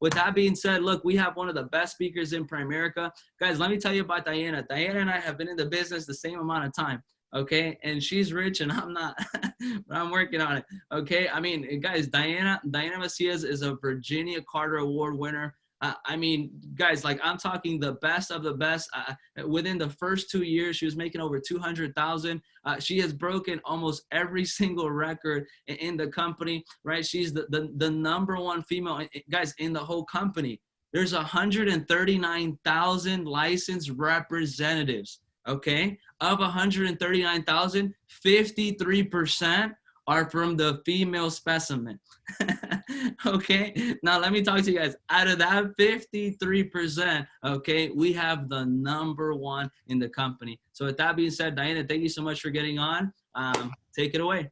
with that being said, look, we have one of the best speakers in Primerica. Guys, let me tell you about Diana. Diana and I have been in the business the same amount of time. Okay, and she's rich and I'm not, but I'm working on it. Okay, I mean, guys, Diana Macias is a Virginia Carter Award winner. I mean, guys, like I'm talking the best of the best. Within the first 2 years, she was making over 200,000. She has broken almost every single record in the company, right? She's the #1 female, guys, in the whole company. There's 139,000 licensed representatives. Okay, of 139,000, 53% are from the female specimen. Okay, now let me talk to you guys. Out of that 53%, okay, we have the #1 in the company. So with that being said, Diana, thank you so much for getting on. Take it away.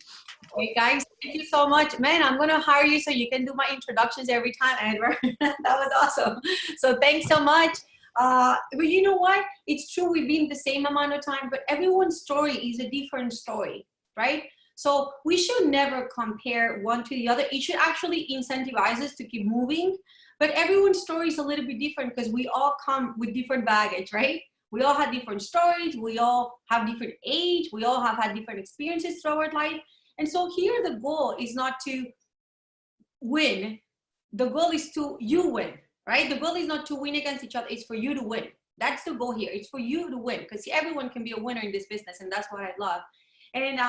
Hey guys, thank you so much. Man, I'm gonna hire you so you can do my introductions every time, Edward. That was awesome. So thanks so much. But you know what? It's true, we've been the same amount of time, but everyone's story is a different story, right? So we should never compare one to the other. It should actually incentivize us to keep moving, but everyone's story is a little bit different because we all come with different baggage, right? We all have different stories. We all have different age. We all have had different experiences throughout life. And so here the goal is not to win. The goal is to you win. Right? The goal is not to win against each other. It's for you to win. That's the goal here. It's for you to win because everyone can be a winner in this business. And that's what I love. And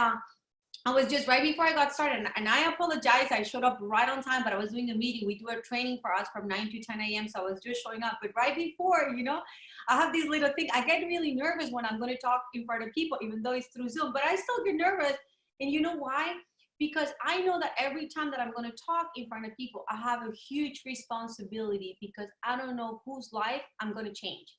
I was just right before I got started, and I apologize. I showed up right on time, but I was doing a meeting. We do a training for us from 9 to 10 a.m. So I was just showing up. But right before, you know, I have these little things. I get really nervous when I'm going to talk in front of people, even though it's through Zoom, but I still get nervous. And you know why? Because I know that every time that I'm going to talk in front of people, I have a huge responsibility because I don't know whose life I'm going to change.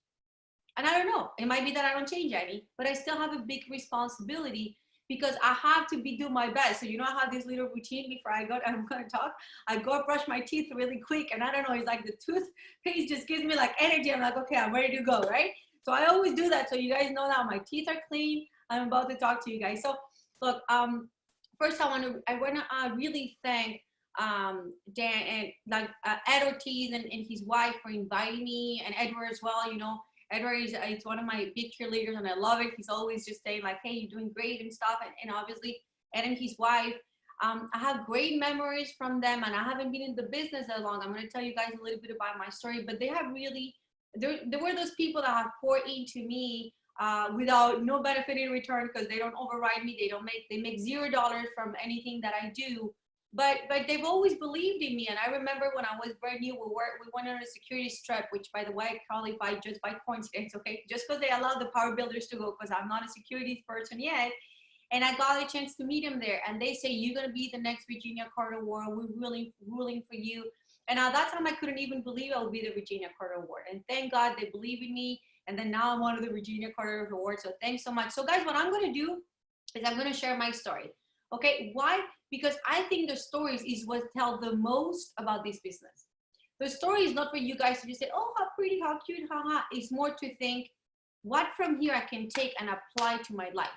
And I don't know, it might be that I don't change any, but I still have a big responsibility because I have to do my best. So, you know, I have this little routine before I'm going to talk. I go brush my teeth really quick. And I don't know, it's like the toothpaste just gives me like energy. I'm like, okay, I'm ready to go, right? So I always do that. So you guys know that my teeth are clean. I'm about to talk to you guys. So look, first, I want to really thank Dan and like Ed Ortiz and his wife for inviting me, and Edward as well. You know, Edward is one of my big cheerleaders, and I love it. He's always just saying like, "Hey, you're doing great" and stuff. And obviously, Ed and his wife, I have great memories from them, and I haven't been in the business that long. I'm going to tell you guys a little bit about my story, but they have really, there were those people that have poured into me. Without no benefit in return because they don't override me. They make $0 from anything that I do, but they've always believed in me. And I remember when I was brand new, we went on a security strip, which by the way, I qualified just by coincidence, okay? Just because they allowed the power builders to go because I'm not a securities person yet. And I got a chance to meet them there. And they say, you're going to be the next Virginia Carter Award. We're really rooting for you. And at that time, I couldn't even believe I would be the Virginia Carter Award. And thank God they believe in me. And then now I'm one of the Virginia Carter Awards. So thanks so much. So guys, what I'm going to do is I'm going to share my story. Okay. Why? Because I think the stories is what tell the most about this business. The story is not for you guys to just say, oh, how pretty, how cute, haha. It's more to think what from here I can take and apply to my life,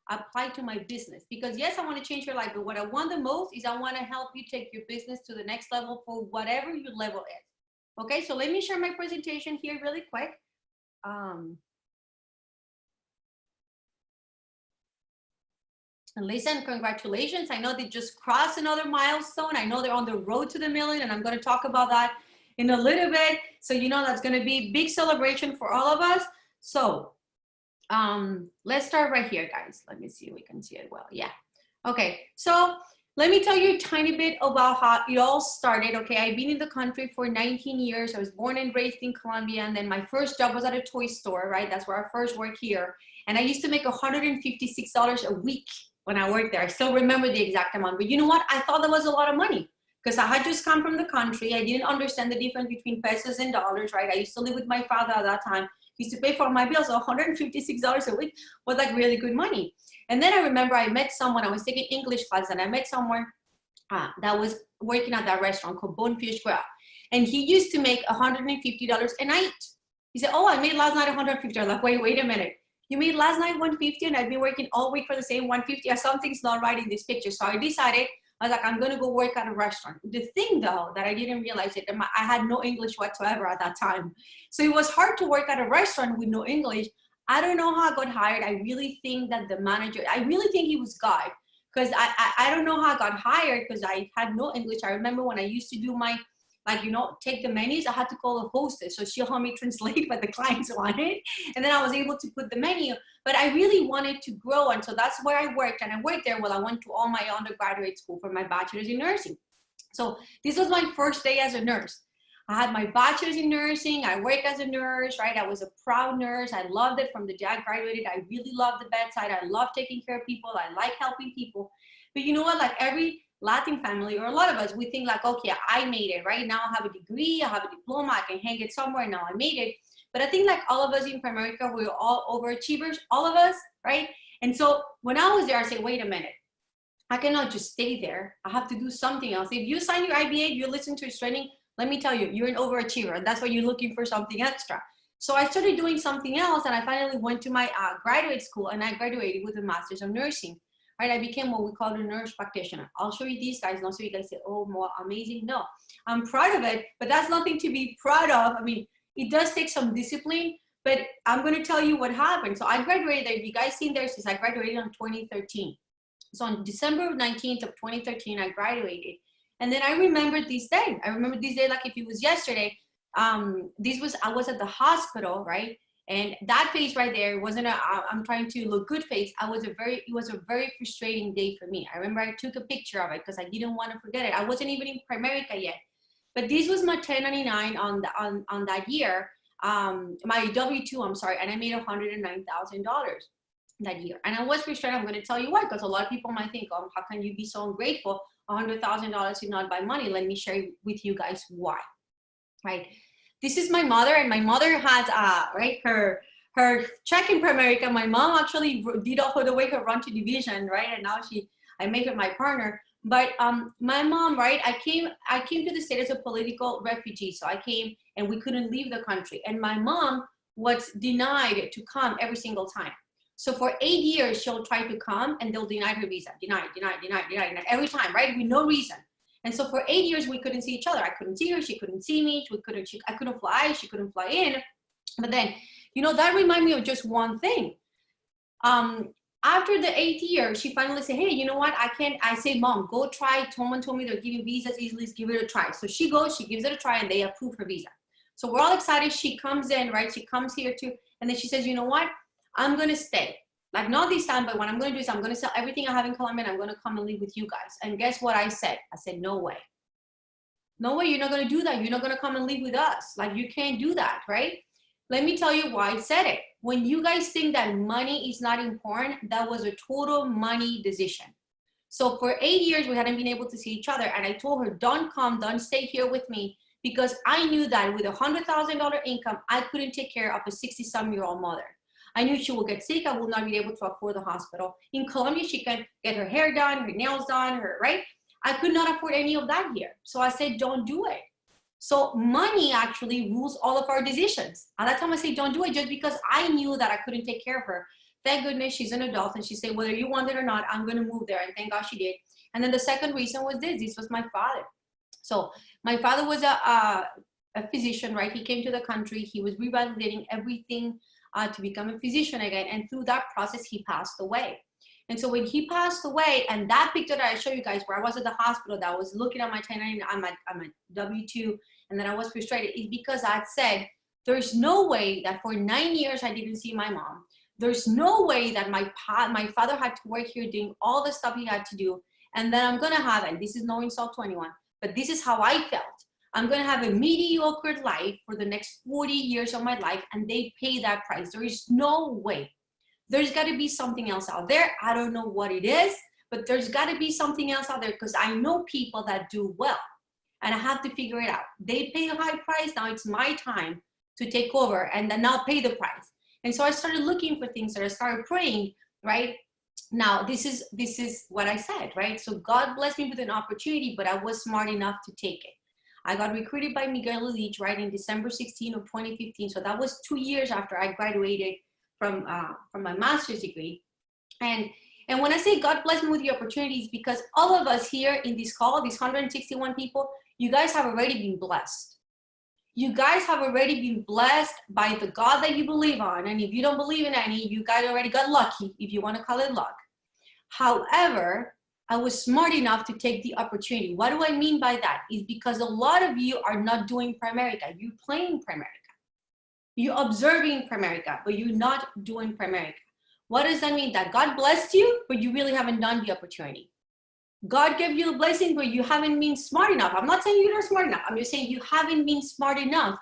apply to my business. Because yes, I want to change your life. But what I want the most is I want to help you take your business to the next level for whatever your level is. Okay. So let me share my presentation here really quick. And listen, congratulations. I know they just crossed another milestone. I know they're on the road to the million, and I'm going to talk about that in a little bit. So, you know, that's going to be a big celebration for all of us. So, let's start right here, guys. Let me see if we can see it well. Yeah. Okay. So let me tell you a tiny bit about how it all started. Okay. I've been in the country for 19 years. I was born and raised in Colombia. And then my first job was at a toy store, right? That's where I first worked here. And I used to make $156 a week when I worked there. I still remember the exact amount. But you know what? I thought that was a lot of money because I had just come from the country. I didn't understand the difference between pesos and dollars, right? I used to live with my father at that time. He used to pay for my bills. So $156 a week was like really good money. And then I remember I met someone, I was taking English class, and I met someone that was working at that restaurant called Bonefish Grill. And he used to make $150 a night. He said, oh, I made last night $150. I'm like, wait a minute. You made last night $150 and I've been working all week for the same $150. Something's not right in this picture. So I decided I was like, I'm going to go work at a restaurant. The thing though, that I didn't realize it, I had no English whatsoever at that time. So it was hard to work at a restaurant with no English. I don't know how I got hired. I really think that the manager, I really think he was God, because I don't know how I got hired because I had no English. I remember when I used to do my, like, you know, take the menus, I had to call a hostess. So she'll help me translate what the clients wanted. And then I was able to put the menu. But I really wanted to grow. And so that's where I worked. And I worked there while I went to all my undergraduate school for my bachelor's in nursing. So this was my first day as a nurse. I had my bachelor's in nursing. I worked as a nurse, right? I was a proud nurse. I loved it from the day I graduated. I really loved the bedside. I love taking care of people. I like helping people. But you know what? Like every Latin family, or a lot of us, we think like, okay, I made it, right? Now I have a degree, I have a diploma, I can hang it somewhere, now I made it. But I think like all of us in Primerica, we're all overachievers, all of us, right? And so when I was there, I said, wait a minute, I cannot just stay there. I have to do something else. If you sign your IBA, you listen to his training, let me tell you, you're an overachiever. And that's why you're looking for something extra. So I started doing something else, and I finally went to my graduate school, and I graduated with a master's of nursing. Right, I became what we call a nurse practitioner. I'll show you these guys, not so you guys say, oh, more amazing. No, I'm proud of it, but that's nothing to be proud of. I mean, it does take some discipline, but I'm going to tell you what happened. So I graduated, if you guys seen there, since I graduated in 2013. So on December 19th of 2013, I graduated. And then I remembered this day. I remember this day like if it was yesterday. I was at the hospital, right? And that face right there wasn't I'm trying to look good face. It was a very frustrating day for me. I remember I took a picture of it because I didn't want to forget it. I wasn't even in Primerica yet. But this was my 1099 on that year. My W-2, I'm sorry, and I made $109,000 that year. And I was frustrated. I'm going to tell you why, because a lot of people might think, oh, how can you be so ungrateful? $100,000 is not by money. Let me share with you guys why, right? This is my mother, and my mother has right, her check in Primerica. My mom actually did all the way her run to division, right? And now I make her my partner. But my mom, right? I came to the state as a political refugee. So I came and we couldn't leave the country. And my mom was denied to come every single time. So for 8 years, she'll try to come and they'll deny her visa. Deny every time, right? With no reason. And so for 8 years, we couldn't see each other. I couldn't see her. She couldn't see me. I couldn't fly. She couldn't fly in. But then, you know, that reminded me of just one thing. After the 8th year, she finally said, hey, you know what? I say, Mom, go try. Someone told me they're giving visas easily. Give it a try. So she goes, she gives it a try, and they approve her visa. So we're all excited. She comes in, right? She comes here too. And then she says, you know what? I'm going to stay. Like, not this time, but what I'm going to do is I'm going to sell everything I have in Colombia, and I'm going to come and live with you guys. And guess what I said? I said, no way. No way, you're not going to do that. You're not going to come and live with us. Like, you can't do that, right? Let me tell you why I said it. When you guys think that money is not important, that was a total money decision. So for 8 years, we hadn't been able to see each other. And I told her, don't come, don't stay here with me. Because I knew that with $100,000 income, I couldn't take care of a 60-some-year-old mother. I knew she will get sick. I will not be able to afford the hospital. In Colombia, she can get her hair done, her nails done, right? I could not afford any of that here. So I said, don't do it. So money actually rules all of our decisions. At that time, I said, don't do it, just because I knew that I couldn't take care of her. Thank goodness she's an adult, and she said, whether you want it or not, I'm going to move there. And thank God she did. And then the second reason was this was my father. So my father was a physician, right? He came to the country. He was revalidating everything to become a physician again. And through that process, he passed away. And so when he passed away, and that picture that I show you guys, where I was at the hospital, that I was looking at my 1099, on my W-2, and then I was frustrated, is because I said, there's no way that for 9 years I didn't see my mom. There's no way that my father had to work here doing all the stuff he had to do. And then I'm going to have, and this is no insult to anyone, but this is how I felt. I'm going to have a mediocre life for the next 40 years of my life, and they pay that price. There is no way. There's got to be something else out there. I don't know what it is, but there's got to be something else out there, because I know people that do well, and I have to figure it out. They pay a high price. Now it's my time to take over, and then I'll pay the price. And so I started looking for things, and I started praying, right? Now, this is what I said, right? So God blessed me with an opportunity, but I was smart enough to take it. I got recruited by Miguel Leach, right, in December 16 of 2015. So that was 2 years after I graduated from my master's degree. And And when I say God bless me with the opportunities, because all of us here in this call, these 161 people, you guys have already been blessed. You guys have already been blessed by the God that you believe on. And if you don't believe in any, you guys already got lucky, if you want to call it luck. However, I was smart enough to take the opportunity. What do I mean by that? Is because a lot of you are not doing Primerica. You're playing Primerica. You're observing Primerica, but you're not doing Primerica. What does that mean? That God blessed you, but you really haven't done the opportunity. God gave you the blessing, but you haven't been smart enough. I'm not saying you're not smart enough. I'm just saying you haven't been smart enough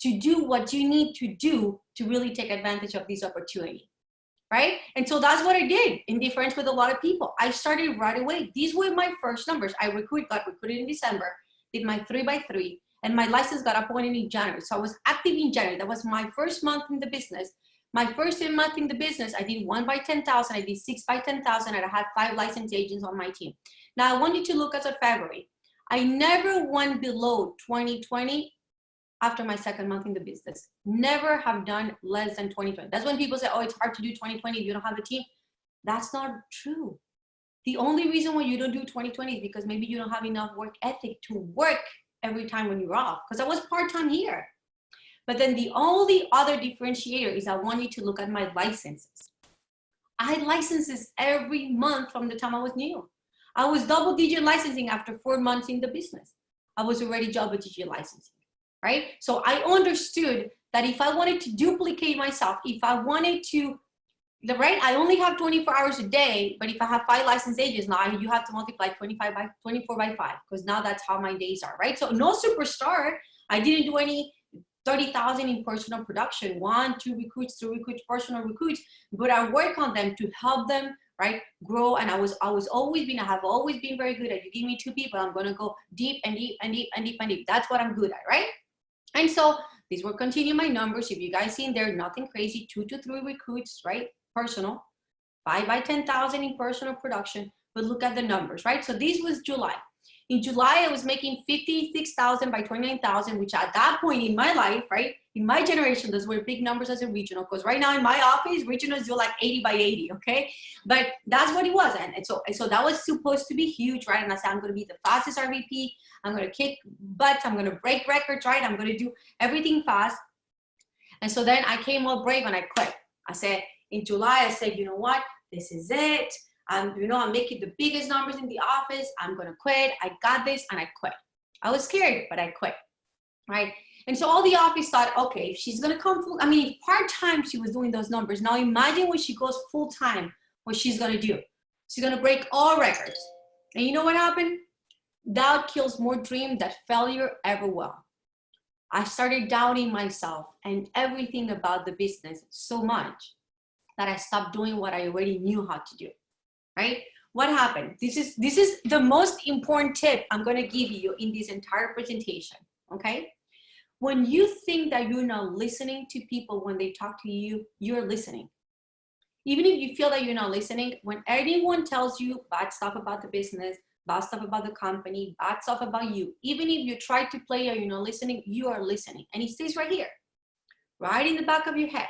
to do what you need to do to really take advantage of this opportunity, right? And so that's what I did, in difference with a lot of people. I started right away. These were my first numbers. I got recruited in December, did my 3x3, and my license got appointed in January. So I was active in January. That was my first month in the business. My first month in the business, I did 1 by 10,000, I did 6 by 10,000, and I had 5 licensed agents on my team. Now I want you to look at February. I never went below 2020 after my second month in the business. Never have done less than 2020. That's when people say, oh, it's hard to do 2020 if you don't have a team. That's not true. The only reason why you don't do 2020 is because maybe you don't have enough work ethic to work every time when you're off. Because I was part-time here. But then the only other differentiator is I want you to look at my licenses. I had licenses every month from the time I was new. I was double-digit licensing after 4 months in the business. I was already double-digit licensing, right? So I understood that if I wanted to duplicate myself, if I wanted to, I only have 24 hours a day, but if I have 5 licensed agents now, you have to multiply 24 by 5, because now that's how my days are, right? So no superstar. I didn't do any 30,000 in personal production, 1, 2 recruits, 3 recruits, personal recruits, but I work on them to help them, right, grow. And I have always been very good at, you give me 2 people, I'm going to go deep and deep and deep and deep and deep. That's what I'm good at, right? And so these will continue my numbers. If you guys see in there, nothing crazy, 2 to 3 recruits, right, personal, 5 by 10,000 in personal production, but look at the numbers, right? So this was July. In July, I was making 56,000 by 29,000, which at that point in my life, right, in my generation, those were big numbers as a regional. Because right now in my office, regionals do like 80 by 80, okay? But that's what it was. And so that was supposed to be huge, right? And I said, I'm going to be the fastest RVP. I'm going to kick butts. I'm going to break records, right? I'm going to do everything fast. And so then I came all brave and I quit. I said, in July, I said, you know what? This is it. I'm making the biggest numbers in the office. I'm going to quit. I got this. And I quit. I was scared, but I quit. Right. And so all the office thought, okay, if she's going to come full, part-time, she was doing those numbers. Now imagine when she goes full-time, what she's going to do. She's going to break all records. And you know what happened? Doubt kills more dream than failure ever will. I started doubting myself and everything about the business so much that I stopped doing what I already knew how to do. Right? What happened? This is the most important tip I'm going to give you in this entire presentation. Okay? When you think that you're not listening to people when they talk to you, you're listening. Even if you feel that you're not listening, when anyone tells you bad stuff about the business, bad stuff about the company, bad stuff about you, even if you try to play or you're not listening, you are listening. And it stays right here, right in the back of your head.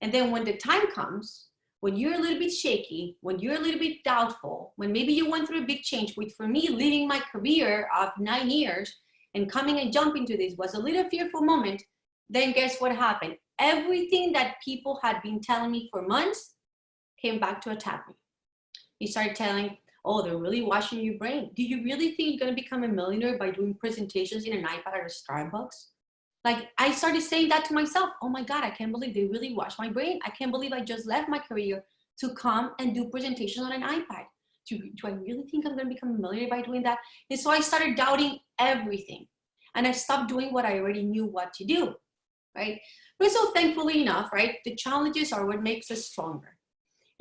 And then when the time comes, when you're a little bit shaky, when you're a little bit doubtful, when maybe you went through a big change, which for me, leaving my career of 9 years and coming and jumping to this was a little fearful moment, then guess what happened? Everything that people had been telling me for months came back to attack me. You started telling, oh, they're really washing your brain. Do you really think you're going to become a millionaire by doing presentations in an iPad at a Starbucks? Like, I started saying that to myself. Oh my God, I can't believe they really washed my brain. I can't believe I just left my career to come and do presentations on an iPad. Do I really think I'm going to become a millionaire by doing that? And so I started doubting everything. And I stopped doing what I already knew what to do, right? But so thankfully enough, right, the challenges are what makes us stronger.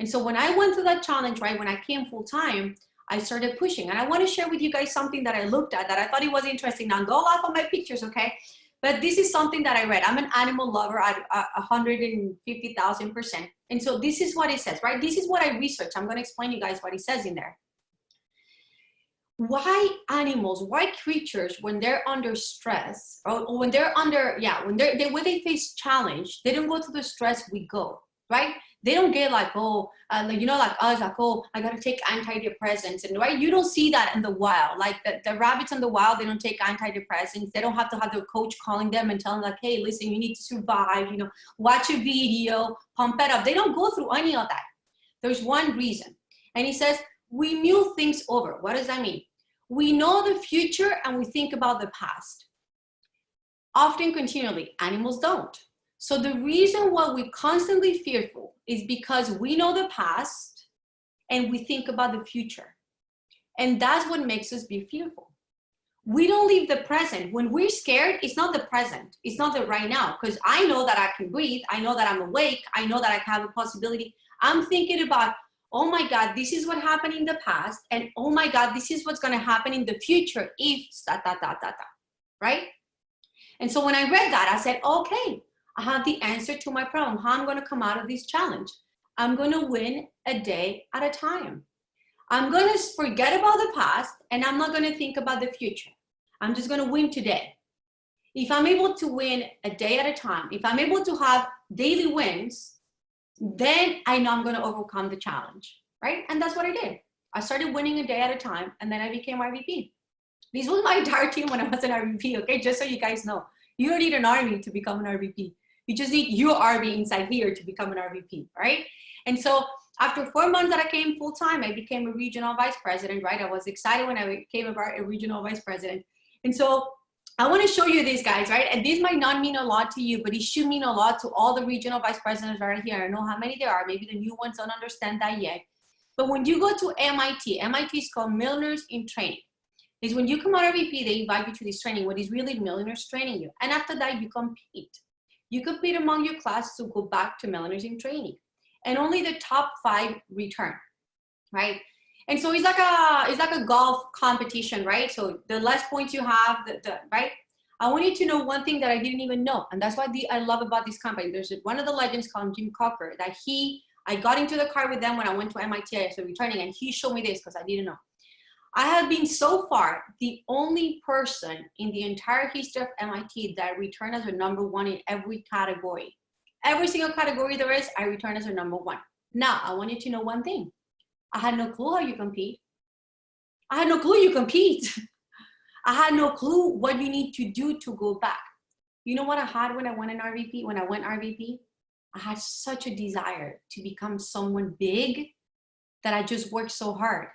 And so when I went through that challenge, right, when I came full time, I started pushing. And I want to share with you guys something that I looked at that I thought it was interesting. Now go off on my pictures, okay? But this is something that I read. I'm an animal lover at 150,000%. And so this is what it says, right? This is what I researched. I'm going to explain to you guys what it says in there. Why animals, why creatures, when they're under stress, or when they're under, when they face challenge, they don't go through the stress we go, right? They don't get like, oh, like, you know, like us, like, oh, I gotta take antidepressants, and right? You don't see that in the wild. Like the rabbits in the wild, they don't take antidepressants. They don't have to have their coach calling them and telling like, hey, listen, you need to survive, you know, watch a video, pump it up. They don't go through any of that. There's one reason. And he says, we mule things over. What does that mean? We know the future and we think about the past. Often continually, animals don't. So the reason why we're constantly fearful is because we know the past and we think about the future. And that's what makes us be fearful. We don't live the present. When we're scared, it's not the present. It's not the right now. Because I know that I can breathe. I know that I'm awake. I know that I have a possibility. I'm thinking about, oh my God, this is what happened in the past. And oh my God, this is what's going to happen in the future if right? And so when I read that, I said, okay, I have the answer to my problem. How I'm going to come out of this challenge. I'm going to win a day at a time. I'm going to forget about the past and I'm not going to think about the future. I'm just going to win today. If I'm able to win a day at a time, if I'm able to have daily wins, then I know I'm going to overcome the challenge, right? And that's what I did. I started winning a day at a time and then I became RVP. This was my entire team when I was an RVP, okay? Just so you guys know. You don't need an army to become an RVP. You just need your RV inside here to become an RVP, right? And so after 4 months that I came full-time, I became a regional vice president, right? I was excited when I became a regional vice president. And so I want to show you this, guys, right? And this might not mean a lot to you, but it should mean a lot to all the regional vice presidents right here. I don't know how many there are. Maybe the new ones don't understand that yet. But when you go to MIT is called Millionaires in Training. Is when you come out of RVP, they invite you to this training, what is really millionaires training you. And after that, you compete. You compete among your class to go back to Millionaires in Training. And only the top 5 return, right? And so it's like a golf competition, right? So the less points you have, right? I want you to know one thing that I didn't even know. And that's what I love about this company. There's one of the legends called Jim Cocker that I got into the car with them when I went to MIT as a returning, and he showed me this because I didn't know. I have been so far the only person in the entire history of MIT that returned as a #1 in every category. Every single category there is, I return as a #1. Now, I want you to know one thing. I had no clue how you compete. I had no clue you compete. I had no clue what you need to do to go back. You know what I had when I went in RVP? When I went RVP, I had such a desire to become someone big that I just worked so hard.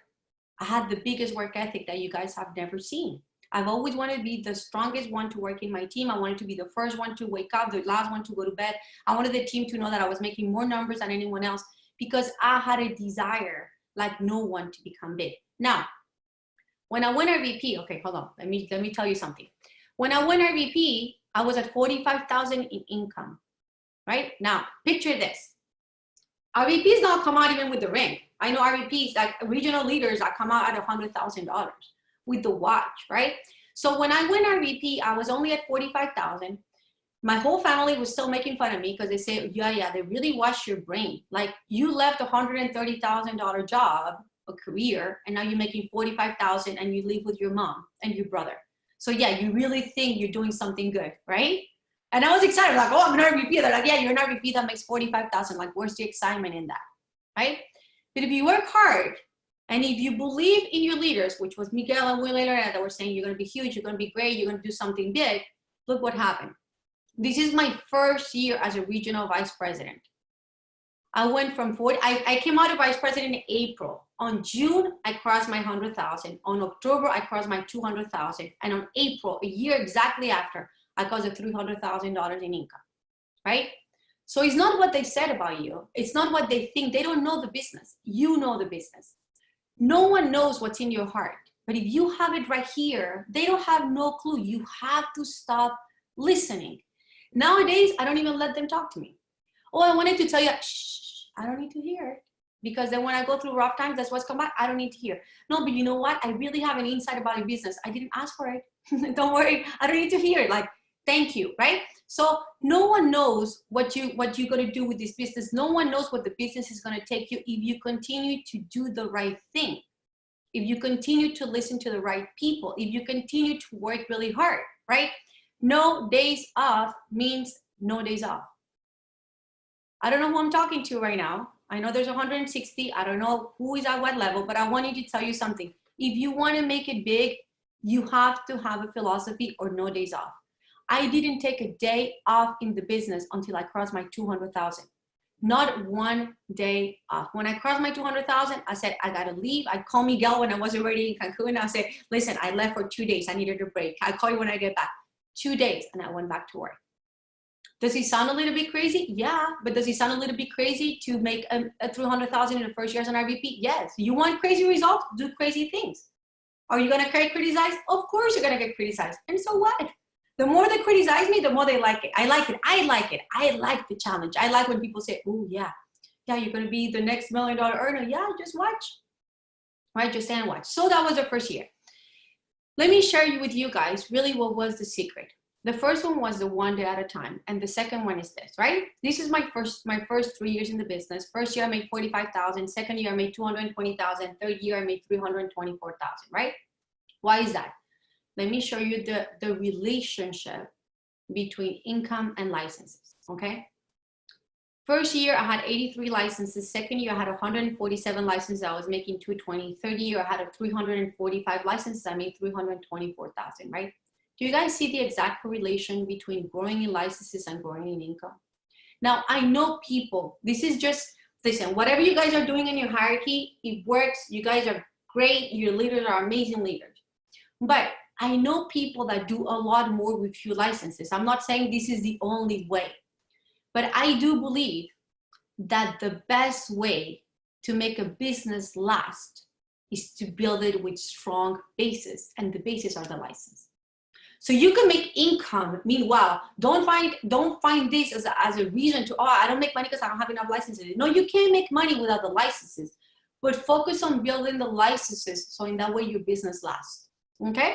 I had the biggest work ethic that you guys have never seen. I've always wanted to be the strongest one to work in my team. I wanted to be the first one to wake up, the last one to go to bed. I wanted the team to know that I was making more numbers than anyone else because I had a desire like no one to become big. Now, when I went RVP, okay, hold on. Let me tell you something. When I went RVP, I was at 45,000 in income, right? Now, picture this. RVPs don't come out even with the ring. I know RVPs, like regional leaders that come out at $100,000 with the watch, right? So when I went RVP, I was only at 45,000. My whole family was still making fun of me because they say, yeah, they really wash your brain. Like you left a $130,000 job, a career, and now you're making 45,000 and you live with your mom and your brother. So yeah, you really think you're doing something good, right? And I was excited, like, oh, I'm an RVP. They're like, yeah, you're an RVP that makes 45,000. Like, where's the excitement in that, right? But if you work hard and if you believe in your leaders, which was Miguel and Will later that were saying, you're going to be huge, you're going to be great, you're going to do something big, look what happened. This is my first year as a regional vice president. I went from 40, I came out of vice president in April. On June, I crossed my 100,000. On October, I crossed my 200,000. And on April, a year exactly after, I caused a $300,000 in income, right? So it's not what they said about you. It's not what they think. They don't know the business. You know the business. No one knows what's in your heart. But if you have it right here, they don't have no clue. You have to stop listening. Nowadays, I don't even let them talk to me. Oh, I wanted to tell you, shh, I don't need to hear it. Because then when I go through rough times, that's what's come back. I don't need to hear. No, but you know what? I really have an insight about your business. I didn't ask for it. Don't worry. I don't need to hear it. Like, thank you, right? So no one knows what you're going to do with this business. No one knows what the business is going to take you if you continue to do the right thing. If you continue to listen to the right people. If you continue to work really hard, right? No days off means no days off. I don't know who I'm talking to right now. I know there's 160. I don't know who is at what level, but I wanted to tell you something. If you want to make it big, you have to have a philosophy or no days off. I didn't take a day off in the business until I crossed my 200,000. Not one day off. When I crossed my 200,000, I said, I gotta leave. I called Miguel when I was already in Cancun. I said, listen, I left for 2 days. I needed a break. I'll call you when I get back. 2 days, and I went back to work. Does it sound a little bit crazy? Yeah, but does it sound a little bit crazy to make a 300,000 in the first year as an RVP? Yes. You want crazy results? Do crazy things. Are you gonna get criticized? Of course you're gonna get criticized. And so what? The more they criticize me, the more they like it. I like it. I like it. I like the challenge. I like when people say, oh yeah, you're gonna be the next $1 million earner. Yeah, just watch. Right, just stand and watch. So that was the first year. Let me share with you guys really what was the secret. The first one was the 1 day at a time. And the second one is this, right? This is my first 3 years in the business. First year I made 45,000. Second year I made 220,000. Third year I made 324,000, right? Why is that? Let me show you the relationship between income and licenses, okay? First year I had 83 licenses. Second year I had 147 licenses. I was making 220. Third year I had 345 licenses. I made 324,000, right? Do you guys see the exact correlation between growing in licenses and growing in income? Now, I know people, this is just, listen, whatever you guys are doing in your hierarchy, it works. You guys are great. Your leaders are amazing leaders. But I know people that do a lot more with few licenses. I'm not saying this is the only way, but I do believe that the best way to make a business last is to build it with strong bases, and the bases are the license. So you can make income. Meanwhile, don't find this as a reason to, I don't make money because I don't have enough licenses. No, you can't make money without the licenses, but focus on building the licenses so in that way your business lasts. Okay?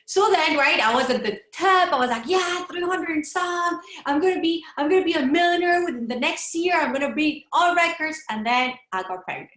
So then, right, I was at the top. I was like, yeah, 300 and some. I'm gonna be a millionaire within the next year. I'm gonna beat all records. And then I got pregnant.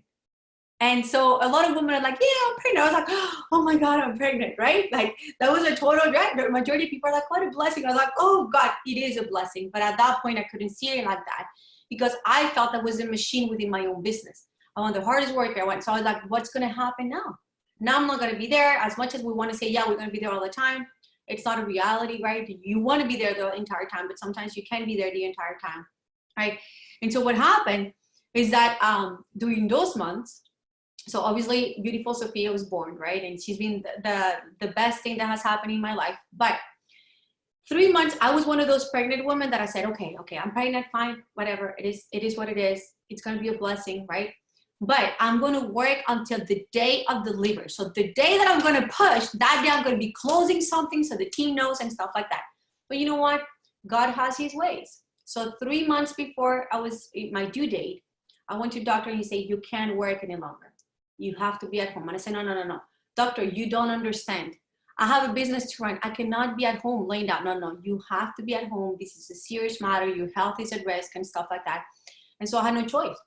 And so a lot of women are like, yeah, I'm pregnant. I was like, oh my God, I'm pregnant, right? Like that was a total drag. The majority of people are like, what a blessing. I was like, oh God, it is a blessing. But at that point, I couldn't see it like that because I felt I was a machine within my own business. I was the hardest worker I went. So I was like, what's going to happen now? Now I'm not going to be there as much as we want to say, yeah, we're going to be there all the time. It's not a reality, right? You want to be there the entire time, but sometimes you can't be there the entire time, right? And so what happened is that during those months, so obviously beautiful Sophia was born, right? And she's been the best thing that has happened in my life. But 3 months, I was one of those pregnant women that I said, okay, I'm pregnant, fine, whatever. It is what it is. It's going to be a blessing, right? But I'm going to work until the day of delivery. So the day that I'm going to push, that day I'm going to be closing something so the team knows and stuff like that. But you know what? God has his ways. So 3 months before I was my due date, I went to the doctor and he said, you can't work any longer. You have to be at home. And I said, no. Doctor, you don't understand. I have a business to run. I cannot be at home laying down. No, you have to be at home. This is a serious matter. Your health is at risk and stuff like that. And so I had no choice.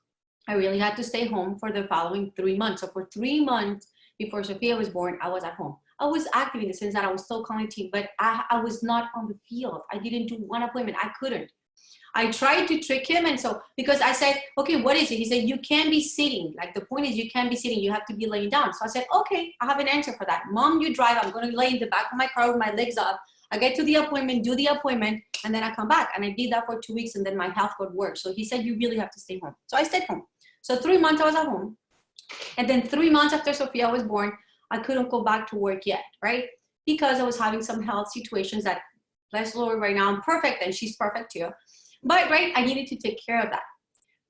I really had to stay home for the following 3 months. So for 3 months before Sophia was born, I was at home. I was active in the sense that I was still calling the team, but I was not on the field. I didn't do one appointment. I couldn't. I tried to trick him. And so, because I said, okay, what is it? He said, you can't be sitting. Like the point is you can't be sitting. You have to be laying down. So I said, okay, I have an answer for that. Mom, you drive. I'm going to lay in the back of my car with my legs up. I get to the appointment, do the appointment, and then I come back. And I did that for 2 weeks and then my health got worse. So he said, you really have to stay home. So I stayed home. So 3 months I was at home. And then 3 months after Sophia was born, I couldn't go back to work yet, right? Because I was having some health situations that, bless the Lord, right now I'm perfect and she's perfect too. But, right, I needed to take care of that.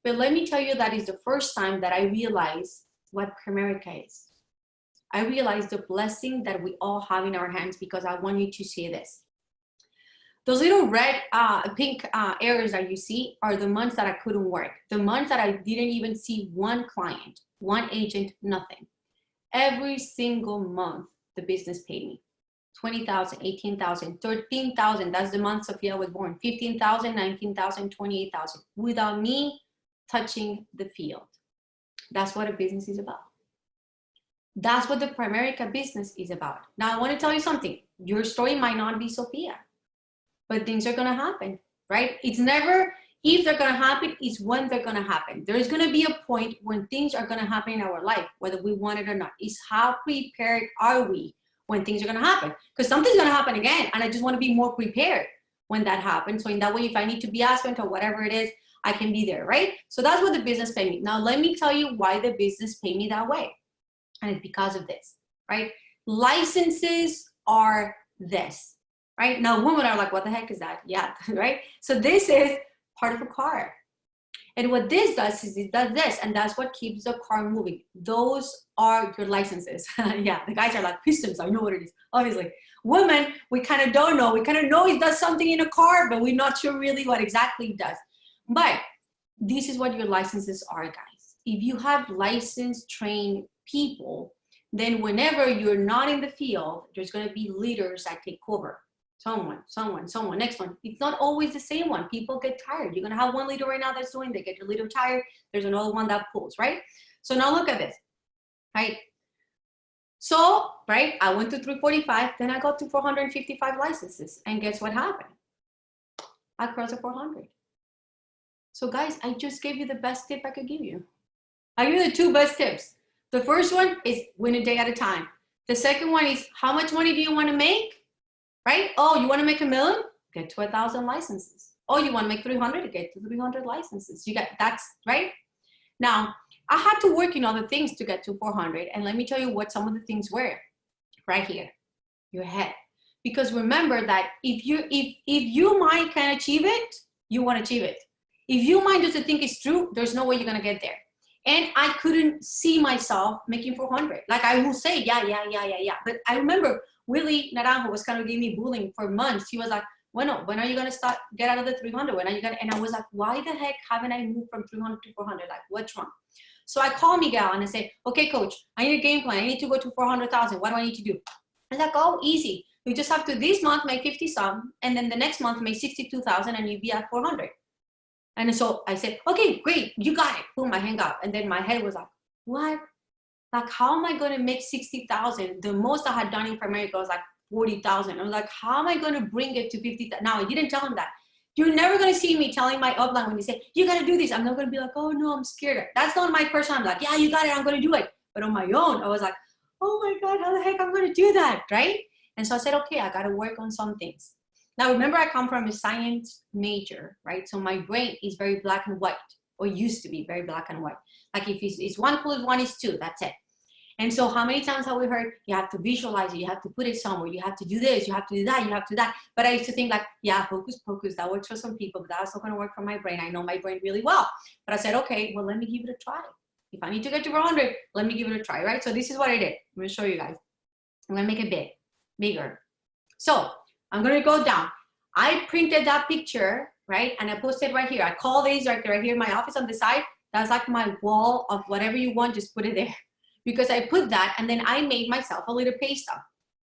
But let me tell you, that is the first time that I realized what Primerica is. I realized the blessing that we all have in our hands, because I want you to see this. Those little red, pink areas that you see are the months that I couldn't work. The months that I didn't even see one client, one agent, nothing. Every single month, the business paid me. 20,000, 18,000, 13,000. That's the month Sophia was born. 15,000, 19,000, 28,000 without me touching the field. That's what a business is about. That's what the Primerica business is about. Now, I want to tell you something. Your story might not be Sophia, but things are going to happen, right? It's never if they're going to happen, is when they're going to happen. There is going to be a point when things are going to happen in our life, whether we want it or not. Is how prepared are we when things are going to happen? Because something's going to happen again, and I just want to be more prepared when that happens. So in that way, if I need to be absent or whatever it is, I can be there, right? So that's what the business paid me. Now, let me tell you why the business paid me that way. And it's because of this, right? Licenses are this, right? Now, women are like, what the heck is that? Yeah, right? So this is part of a car. And what this does is it does this, and that's what keeps the car moving. Those are your licenses. Yeah, the guys are like, pistons, I know what it is, obviously. Women, we kind of don't know. We kind of know it does something in a car, but we're not sure really what exactly it does. But this is what your licenses are, guys. If you have licensed, trained people, then whenever you're not in the field, there's going to be leaders that take over. Someone, next one. It's not always the same one. People get tired. You're going to have one leader right now that's doing, they get your leader tired. There's another one that pulls, right? So now look at this, right? So, right, I went to 345, then I got to 455 licenses. And guess what happened? I crossed the 400. So guys, I just gave you the best tip I could give you. I give you the two best tips. The first one is win a day at a time. The second one is how much money do you want to make? Right? Oh, you want to make $1 million? Get to 1,000 licenses. Oh, you want to make 300? Get to 300 licenses. You got that's right. Now, I had to work in other things to get to 400, and let me tell you what some of the things were. Right here, your head. Because remember that if you mind can achieve it, you want to achieve it. If your mind doesn't think it's true, there's no way you're gonna get there. And I couldn't see myself making 400. Like I will say, yeah. But I remember Willie Naranjo was kind of giving me bullying for months. He was like, when are you gonna start, get out of the 300? When are you gonna, and I was like, why the heck haven't I moved from 300 to 400? Like, what's wrong? So I called Miguel and I said, okay, coach, I need a game plan. I need to go to 400,000. What do I need to do? He's like, oh, easy. You just have to this month make 50 some, and then the next month make 62,000, and you'll be at 400. And so I said, okay, great, you got it. Boom, I hang up. And then my head was like, what? Like, how am I going to make 60,000? The most I had done in Primerica was like 40,000. I was like, how am I going to bring it to 50,000? Now, I didn't tell him that. You're never going to see me telling my upline when they say, you got to do this. I'm not going to be like, oh, no, I'm scared. That's not my person. I'm like, yeah, you got it. I'm going to do it. But on my own, I was like, oh, my God, how the heck I'm going to do that, right? And so I said, okay, I got to work on some things. Now, remember, I come from a science major, right? So my brain is very black and white, or used to be very black and white. Like if it's 1 + 1 = 2, that's it. And so how many times have we heard, you have to visualize it, you have to put it somewhere, you have to do this, you have to do that, you have to do that. But I used to think like, yeah, hocus pocus, that works for some people, but that's not going to work for my brain. I know my brain really well. But I said, okay, well, let me give it a try. If I need to get to 400, let me give it a try, right? So this is what I did. I'm going to show you guys. I'm going to make it bigger. So I'm going to go down. I printed that picture, right? And I posted right here. I call these right here in my office on the side. That's like my wall of whatever you want, just put it there. Because I put that, and then I made myself a little pay stub.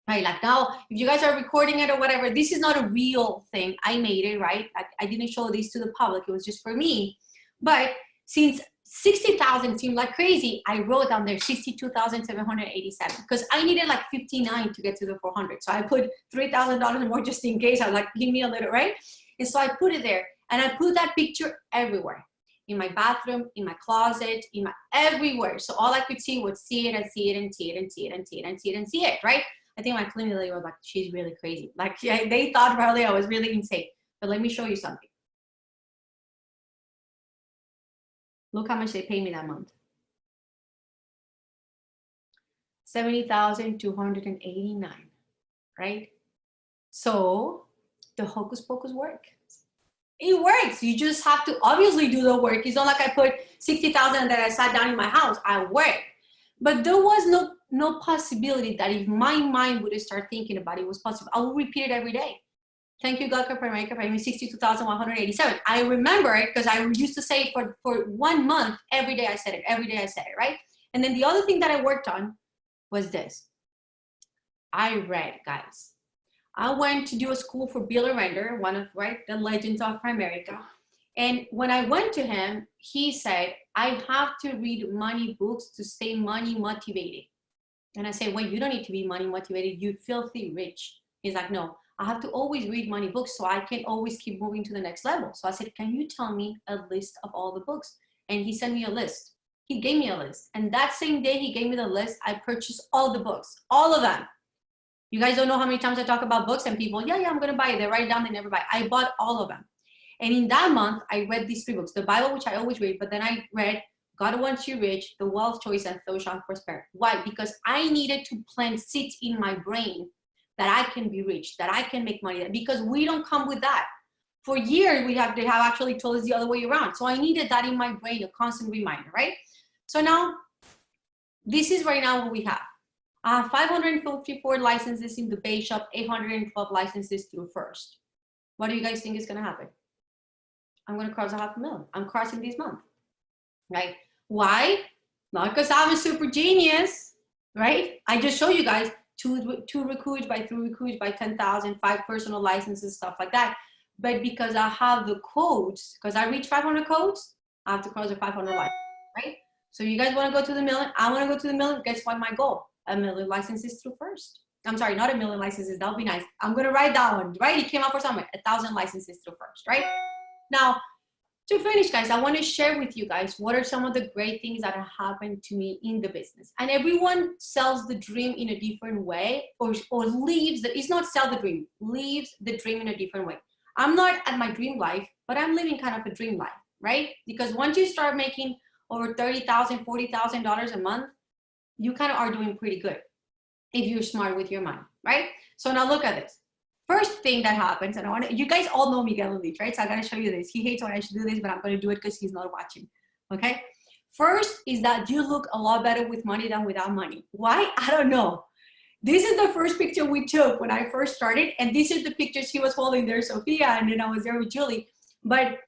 Right, like now, if you guys are recording it or whatever, this is not a real thing. I made it, right? I didn't show this to the public. It was just for me. But since 60,000 seemed like crazy, I wrote down there 62,787 because I needed like 59 to get to the 400. So I put $3,000 more just in case. I was like, give me a little, right? And so I put it there, and I put that picture everywhere. In my bathroom, in my closet, in my everywhere. So all I could see was see it and see it and see it and see it and see it and see it and see it, right? I think my cleaning lady was like, she's really crazy. Like yeah, they thought probably I was really insane. But let me show you something. Look how much they paid me that month. $70,289, right? So the hocus pocus work. It works. You just have to obviously do the work. It's not like I put 60,000 and then I sat down in my house. I worked. But there was no possibility that if my mind would start thinking about it, it was possible. I will repeat it every day. Thank you, God, for Primerica, paying me 62,187. I remember it because I used to say it for 1 month. Every day I said it. Every day I said it, right? And then the other thing that I worked on was this. I read, guys. I went to do a school for Bill Arender, one of the legends of Primerica. And when I went to him, he said, I have to read money books to stay money motivated. And I said, well, you don't need to be money motivated. You filthy rich. He's like, no, I have to always read money books so I can always keep moving to the next level. So I said, can you tell me a list of all the books? And he sent me a list. He gave me a list. And that same day he gave me the list, I purchased all the books, all of them. You guys don't know how many times I talk about books and people, yeah, I'm going to buy it. They write it down, they never buy it. I bought all of them. And in that month, I read these 3 books, the Bible, which I always read, but then I read God Wants You Rich, The Wealth Choice, and Thou Shalt Prosper. Why? Because I needed to plant seeds in my brain that I can be rich, that I can make money, because we don't come with that. For years, they have actually told us the other way around. So I needed that in my brain, a constant reminder, right? So now, this is right now what we have. 554 licenses in the base shop, 812 licenses through First. What do you guys think is going to happen? I'm going to cross 500,000. I'm crossing this month, right? Why? Not because I'm a super genius, right? I just show you guys two recruits by 3 recruits by 10,000, 5 personal licenses, stuff like that. But because I have the codes, because I reach 500 codes, I have to cross the 500 licenses, right? So you guys want to go to the million? I want to go to the million. Guess what? My goal, 1 million licenses through First. I'm sorry, not 1 million licenses. That would be nice. I'm going to write that one, right? It came out for something, 1,000 licenses through First, right? Now, to finish, guys, I want to share with you guys what are some of the great things that have happened to me in the business. And everyone sells the dream in a different way, or leaves the, it's not sell the dream, leaves the dream in a different way. I'm not at my dream life, but I'm living kind of a dream life, right? Because once you start making over $30,000, $40,000 a month, you kind of are doing pretty good if you're smart with your money, right? So now look at this. First thing that happens, and I want to, you guys all know Miguel Elite, right? So I got to show you this. He hates when I should do this, but I'm going to do it because he's not watching, okay? First is that you look a lot better with money than without money. Why? I don't know. This is the first picture we took when I first started, and these are the pictures he was holding there, Sophia, and then I was there with Julie. But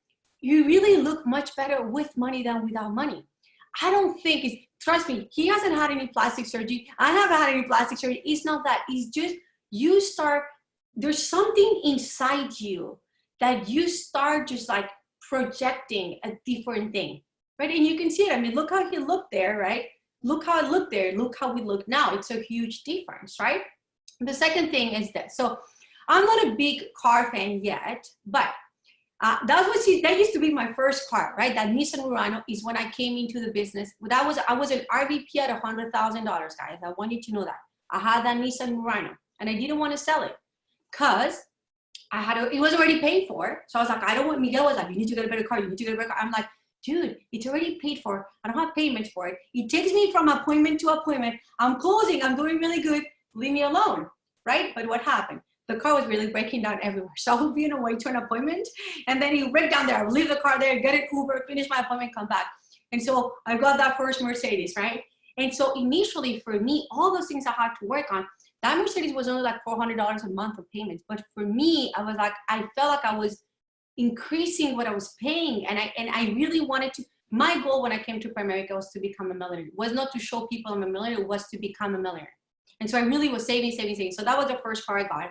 you really look much better with money than without money. I don't think it's, trust me, he hasn't had any plastic surgery. I haven't had any plastic surgery. It's not that. It's just you start, there's something inside you that you start just like projecting a different thing, right? And you can see it. I mean, look how he looked there, right? Look how it looked there. Look how we look now. It's a huge difference, right? The second thing is this. So I'm not a big car fan yet, but that used to be my first car, right? That Nissan Murano is when I came into the business. I was an RVP at $100,000, guys. I want you to know that. I had that Nissan Murano, and I didn't want to sell it because it was already paid for. So I was like, I don't want, Miguel was like, you need to get a better car. You need to get a better car. I'm like, dude, it's already paid for. I don't have payments for it. It takes me from appointment to appointment. I'm closing. I'm doing really good. Leave me alone, right? But what happened? The car was really breaking down everywhere. So I would be on a way to an appointment, and then he break down there. I would leave the car there, get an Uber, finish my appointment, come back. And so I got that first Mercedes, right? And so initially for me, all those things I had to work on, that Mercedes was only like $400 a month of payments. But for me, I was like, I felt like I was increasing what I was paying. And I really wanted to, my goal when I came to Primerica was to become a millionaire. It was not to show people I'm a millionaire, it was to become a millionaire. And so I really was saving. So that was the first car I got.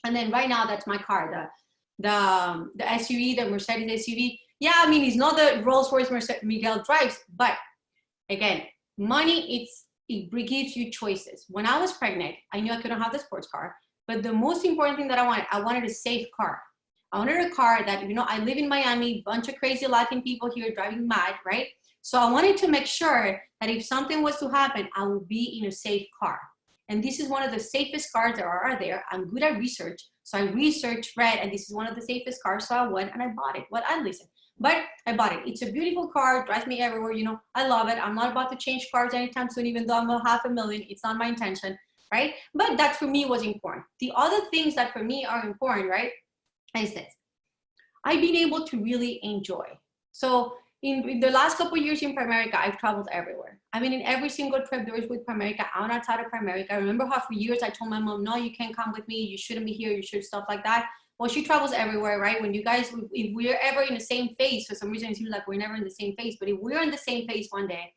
And then right now, that's my car, the SUV, the Mercedes SUV. Yeah, I mean, it's not the Rolls Royce Miguel drives, but again, money, it gives you choices. When I was pregnant, I knew I couldn't have the sports car, but the most important thing that I wanted a safe car. I wanted a car that, you know, I live in Miami, bunch of crazy Latin people here driving mad, right? So I wanted to make sure that if something was to happen, I would be in a safe car. And this is one of the safest cars there are there. I'm good at research. So I researched, read, and this is one of the safest cars. So I went and I bought it. Well, I listened, but I bought it. It's a beautiful car, drives me everywhere. You know, I love it. I'm not about to change cars anytime soon, even though I'm $500,000. It's not my intention, right? But that for me was important. The other things that for me are important, right, is this. I've been able to really enjoy. So in the last couple of years in Primerica, I've traveled everywhere. I mean, in every single trip there is with Primerica, I'm outside of Primerica. I remember how for years I told my mom, no, you can't come with me. You shouldn't be here. You should, stuff like that. Well, she travels everywhere, right? When you guys, if we're ever in the same phase, for some reason it seems like we're never in the same phase, but if we're in the same phase one day,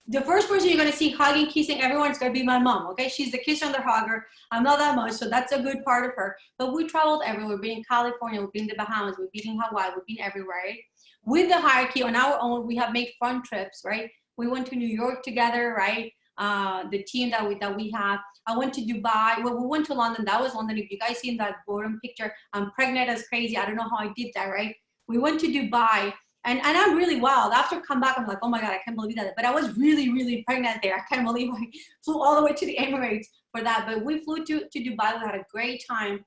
the first person you're going to see hugging, kissing everyone is going to be my mom, okay? She's the kiss under hugger. I'm not that much, so that's a good part of her. But we traveled everywhere. We've been in California, we've been in the Bahamas, we've been in Hawaii, we've been everywhere, right? With the hierarchy on our own, we have made fun trips, right? We went to New York together, right? the team that we have. I went to Dubai. Well, we went to London. That was London. If you guys seen that bottom picture, I'm pregnant as crazy. I don't know how I did that, right? We went to Dubai. And I'm really wild. After I come back, I'm like, oh my God, I can't believe that. But I was really, really pregnant there. I can't believe I flew all the way to the Emirates for that. But we flew to Dubai. We had a great time.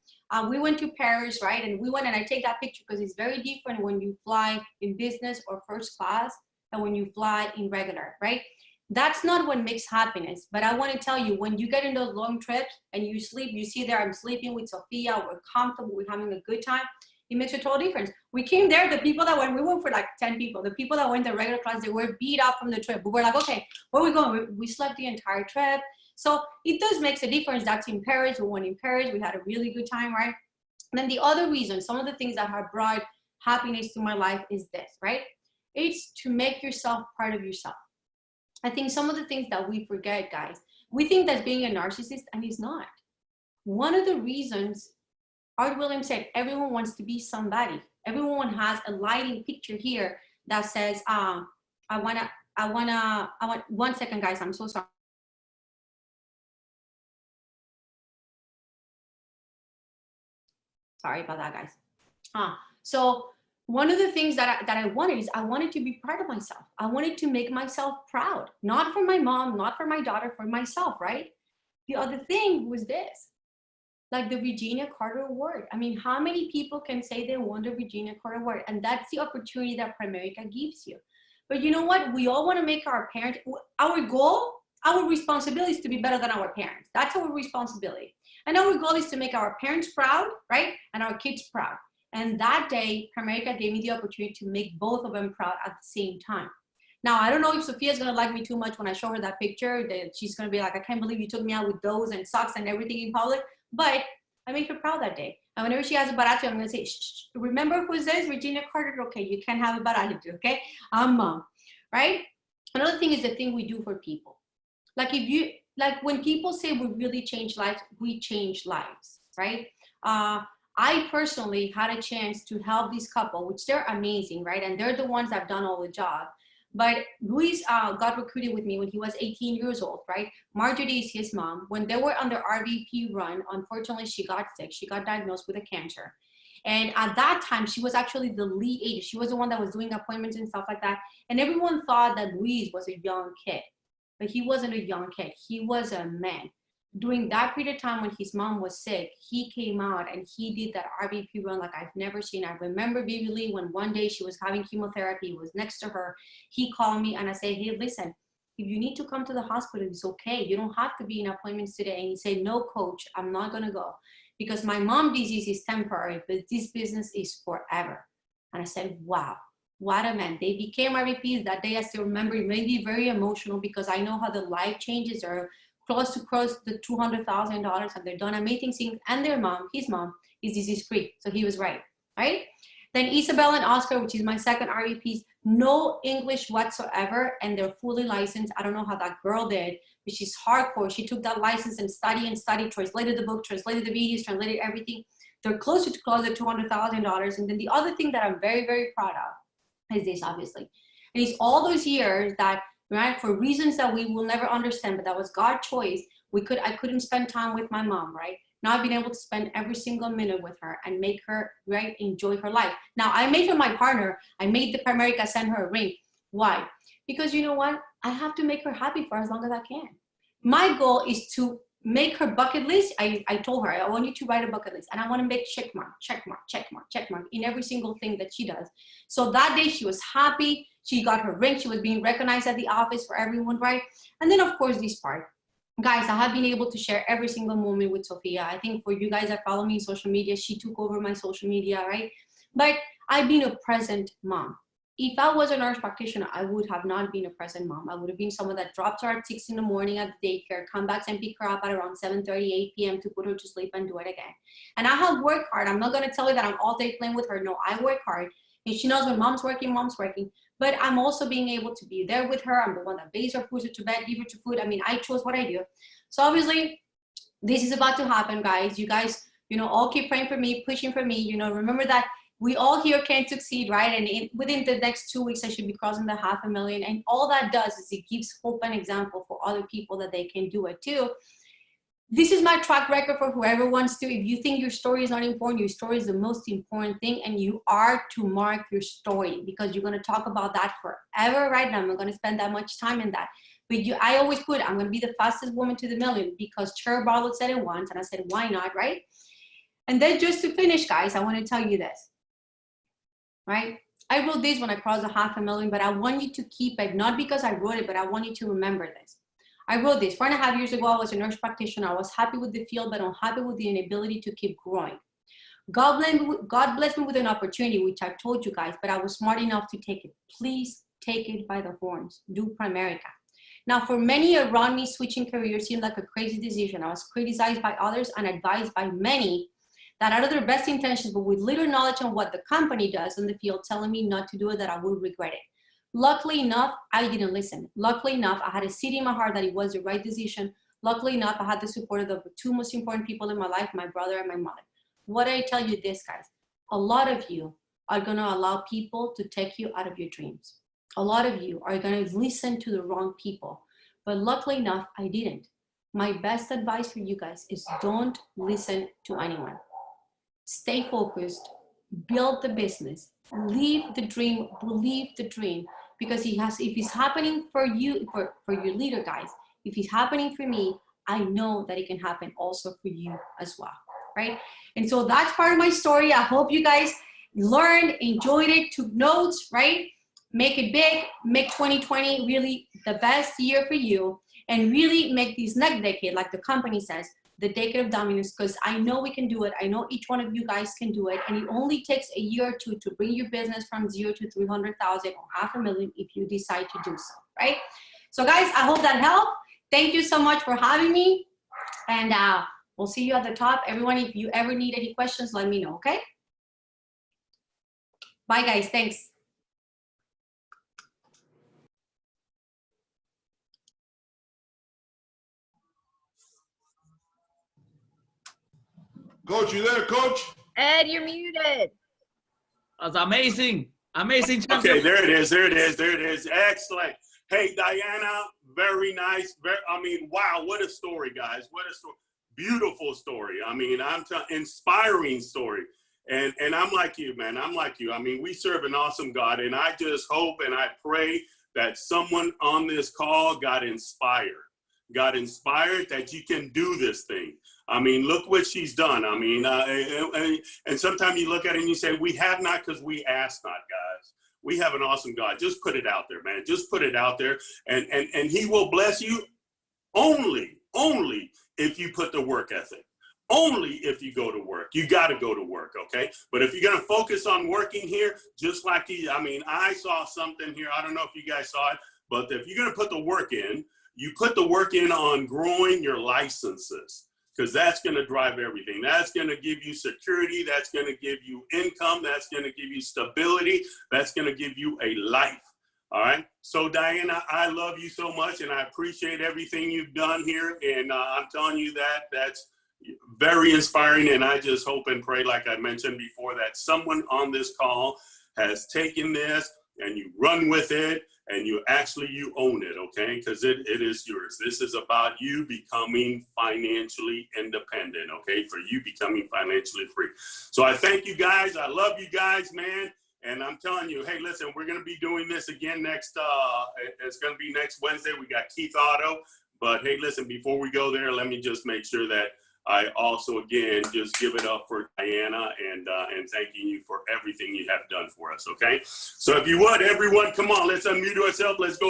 We went to Paris, right? And we went, and I take that picture because it's very different when you fly in business or first class than when you fly in regular, right? That's not what makes happiness. But I want to tell you, when you get in those long trips and you sleep, you see there, I'm sleeping with Sophia. We're comfortable. We're having a good time. It makes a total difference. We came there, the people that went, we went for like 10 people. The people that went the regular class, they were beat up from the trip. We were like, okay, where are we going? We slept the entire trip. So it does make a difference. That's in Paris. We went in Paris. We had a really good time, right? And then the other reason, some of the things that have brought happiness to my life is this, right? It's to make yourself part of yourself. I think some of the things that we forget, guys, we think that's being a narcissist, and it's not. One of the reasons, Art Williams said, everyone wants to be somebody. Everyone has a lighting picture here that says, I want, one second, guys, I'm so sorry. Sorry about that, guys. So one of the things that I wanted is I wanted to be proud of myself. I wanted to make myself proud, not for my mom, not for my daughter, for myself, right? The other thing was this. Like the Regina Carter Award. I mean, how many people can say they won the Regina Carter Award? And that's the opportunity that Primerica gives you. But you know what? We all want to make our parents, our goal, our responsibility is to be better than our parents. That's our responsibility. And our goal is to make our parents proud, right? And our kids proud. And that day, Primerica gave me the opportunity to make both of them proud at the same time. Now, I don't know if Sophia's going to like me too much when I show her that picture, that she's going to be like, I can't believe you took me out with those and socks and everything in public. But I made her proud that day. And whenever she has a bad attitude, I'm going to say, shh, remember who this? Regina Carter. Okay, you can't have a bad attitude, okay? I'm mom, right? Another thing is the thing we do for people. Like when people say we really change lives, we change lives, right? I personally had a chance to help this couple, which they're amazing, right? And they're the ones that have done all the job. But Luis got recruited with me when he was 18 years old, right? Marjorie is his mom. When they were on their RVP run, unfortunately, she got sick. She got diagnosed with a cancer. And at that time, she was actually the lead agent. She was the one that was doing appointments and stuff like that. And everyone thought that Luis was a young kid. But he wasn't a young kid. He was a man. During that period of time when his mom was sick, he came out and he did that RVP run like I've never seen. I remember vividly when one day she was having chemotherapy, was next to her. He called me and I said, hey, listen, if you need to come to the hospital, it's okay. You don't have to be in appointments today. And he said, no, coach, I'm not going to go because my mom's disease is temporary, but this business is forever. And I said, wow, what a man. They became RVPs that day. I still remember it made me very emotional because I know how the life changes are close to cross the $200,000 and they're done amazing things. And their mom, his mom, is disease-free. So he was right? Then Isabel and Oscar, which is my second RVPs, no English whatsoever, and they're fully licensed. I don't know how that girl did, but she's hardcore. She took that license and studied, translated the book, translated the videos, translated everything. They're closer to $200,000. And then the other thing that I'm very, very proud of is this, obviously. And it's all those years that, right, for reasons that we will never understand, but that was God's choice. I couldn't spend time with my mom, right? Now I've been able to spend every single minute with her and make her, right, enjoy her life. Now I made her my partner. I made the Primerica send her a ring. Why? Because you know what? I have to make her happy for as long as I can. My goal is to make her bucket list. I told her, I want you to write a bucket list and I want to make check mark, check mark, check mark, check mark in every single thing that she does. So that day she was happy. She got her ring. She was being recognized at the office for everyone, right? And then of course this part. Guys, I have been able to share every single moment with Sophia. I think for you guys that follow me on social media, she took over my social media, right? But I've been a present mom. If I was a nurse practitioner, I would have not been a present mom. I would have been someone that dropped her at 6 in the morning at the daycare, come back and pick her up at around 7:30, 8 p.m. to put her to sleep and do it again. And I have worked hard. I'm not going to tell you that I'm all day playing with her. No, I work hard. And she knows when mom's working. But I'm also being able to be there with her. I'm the one that bathes her, puts her to bed, give her to food. I mean, I chose what I do. So obviously, this is about to happen, guys. You guys, all keep praying for me, pushing for me. Remember that We all here can succeed, right? And within the next 2 weeks, I should be crossing the 500,000. And all that does is it gives hope and example for other people that they can do it too. This is my track record for whoever wants to. If you think your story is not important, your story is the most important thing, and you are to mark your story, because you're going to talk about that forever, right? Now I'm not going to spend that much time in that. But I always put, I'm going to be the fastest woman to the million, because Cher Barlow said it once, and I said, why not, right? And then just to finish, guys, I want to tell you this, right? I wrote this when I crossed the 500,000, but I want you to keep it, not because I wrote it, but I want you to remember this. I wrote this 4.5 years ago. I was a nurse practitioner. I was happy with the field, but unhappy with the inability to keep growing. God blessed me with an opportunity, which I've told you guys, but I was smart enough to take it. Please take it by the horns. Do Primerica. Now, for many around me, switching careers seemed like a crazy decision. I was criticized by others and advised by many that out of their best intentions, but with little knowledge on what the company does in the field, telling me not to do it, that I would regret it. Luckily enough, I didn't listen. Luckily enough, I had a seed in my heart that it was the right decision. Luckily enough, I had the support of the two most important people in my life, my brother and my mother. What I tell you this, guys, a lot of you are going to allow people to take you out of your dreams. A lot of you are going to listen to the wrong people. But luckily enough, I didn't. My best advice for you guys is don't listen to anyone. Stay focused, build the business, live the dream, believe the dream. Because if it's happening for you, for your leader, guys, if it's happening for me, I know that it can happen also for you as well, right? And so that's part of my story. I hope you guys learned, enjoyed it, took notes, right? Make it big, make 2020 really the best year for you, and really make this next decade, like the company says, the decade of dominance, because I know we can do it. I know each one of you guys can do it. And it only takes a year or two to bring your business from 0 to 300,000 or 500,000 if you decide to do so, right? So guys, I hope that helped. Thank you so much for having me. And we'll see you at the top. Everyone, if you ever need any questions, let me know, okay? Bye, guys. Thanks. Coach, you there, Coach? Ed, you're muted. That's amazing. Amazing. Okay, there it is. There it is. There it is. Excellent. Hey, Diana, very nice. I mean, wow, what a story, guys. What a story. Beautiful story. I mean, inspiring story. And I'm like you, man. I'm like you. I mean, we serve an awesome God, and I just hope and I pray that someone on this call got inspired that you can do this thing. I mean, look what she's done. I mean, and sometimes you look at it and you say, we have not because we ask not, guys. We have an awesome God. Just put it out there, man. Just put it out there. And he will bless you only if you put the work ethic. Only if you go to work. You got to go to work, okay? But if you're going to focus on working here, just like I saw something here. I don't know if you guys saw it, but if you're going to put the work in, you put the work in on growing your licenses, because that's going to drive everything. That's going to give you security. That's going to give you income. That's going to give you stability. That's going to give you a life. All right. So Diana, I love you so much, and I appreciate everything you've done here. And I'm telling you that's very inspiring. And I just hope and pray, like I mentioned before, that someone on this call has taken this and you run with it. And you own it, okay? Because it is yours. This is about you becoming financially independent, okay? For you becoming financially free. So I thank you guys. I love you guys, man. And I'm telling you, hey, listen, we're going to be doing this again next, it's going to be next Wednesday. We got Keith Otto. But hey, listen, before we go there, let me just make sure that I also, again, just give it up for Diana and thanking you for everything you have done for us, okay? So if you would, everyone, come on, let's unmute ourselves. Let's go.